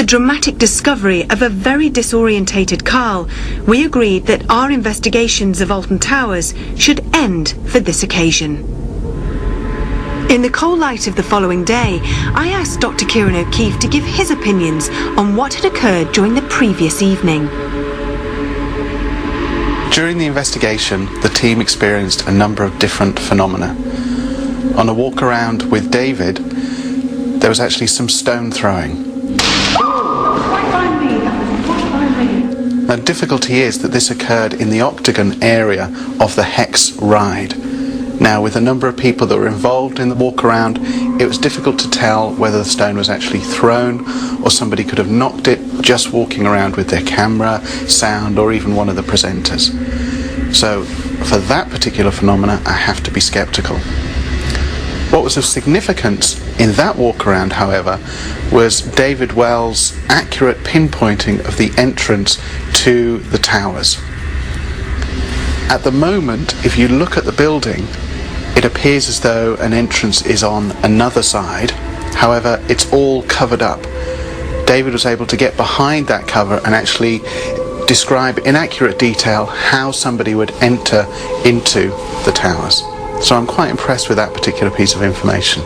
the dramatic discovery of a very disorientated Carl, we agreed that our investigations of Alton Towers should end for this occasion. In the cold light of the following day, I asked Dr. Kieran O'Keefe to give his opinions on what had occurred during the previous evening. During the investigation, the team experienced a number of different phenomena. On a walk around with David, there was actually some stone throwing. The difficulty is that this occurred in the Octagon area of the Hex ride. Now, with a number of people that were involved in the walk around, it was difficult to tell whether the stone was actually thrown or somebody could have knocked it just walking around with their camera, sound, or even one of the presenters. So, for that particular phenomena, I have to be sceptical. What was of significance in that walk around, however, was David Wells' accurate pinpointing of the entrance to the towers. At the moment, if you look at the building, it appears as though an entrance is on another side. However, it's all covered up. David was able to get behind that cover and actually describe in accurate detail how somebody would enter into the towers. So I'm quite impressed with that particular piece of information.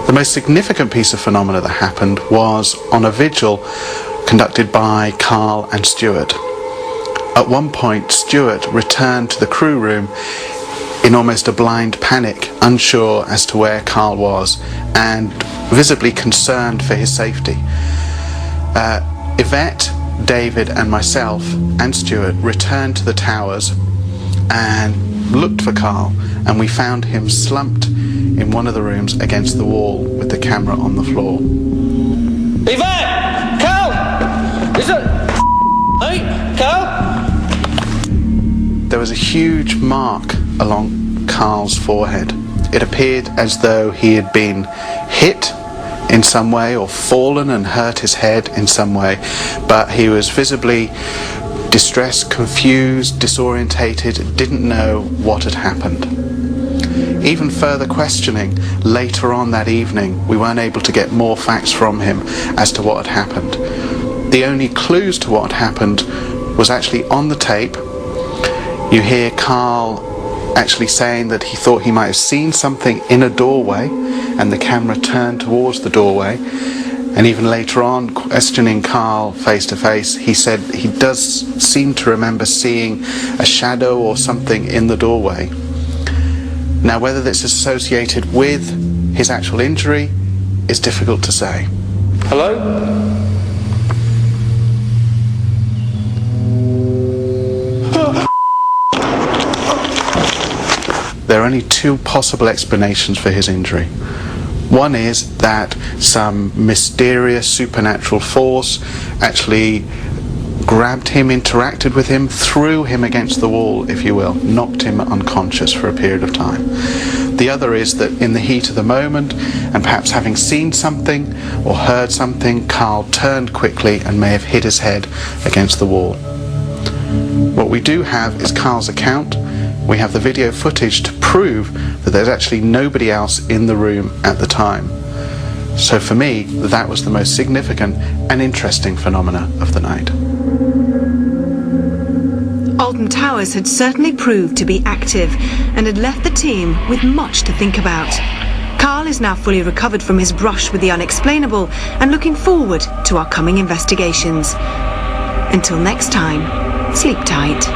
The most significant piece of phenomena that happened was on a vigil conducted by Carl and Stuart. At one point, Stuart returned to the crew room in almost a blind panic, unsure as to where Carl was and visibly concerned for his safety. Yvette, David and myself and Stuart returned to the towers and looked for Carl, and we found him slumped in one of the rooms against the wall with the camera on the floor. Yvette! Carl! Is it... Hey, Carl? There was a huge mark along Carl's forehead. It appeared as though he had been hit in some way or fallen and hurt his head in some way, but he was visibly distressed, confused, disorientated, didn't know what had happened. Even further questioning later on that evening, we weren't able to get more facts from him as to what had happened. The only clues to what had happened was actually on the tape. You hear Carl actually saying that he thought he might have seen something in a doorway, and the camera turned towards the doorway. And even later on, questioning Carl face to face, he said he does seem to remember seeing a shadow or something in the doorway. Now, whether this is associated with his actual injury is difficult to say. Hello? There are only two possible explanations for his injury. One is that some mysterious supernatural force actually grabbed him, interacted with him, threw him against the wall, if you will, knocked him unconscious for a period of time. The other is that in the heat of the moment, and perhaps having seen something or heard something, Carl turned quickly and may have hit his head against the wall. What we do have is Carl's account. We have the video footage to prove that there's actually nobody else in the room at the time. So for me, that was the most significant and interesting phenomena of the night. Alton Towers had certainly proved to be active and had left the team with much to think about. Carl is now fully recovered from his brush with the unexplainable and looking forward to our coming investigations. Until next time, sleep tight.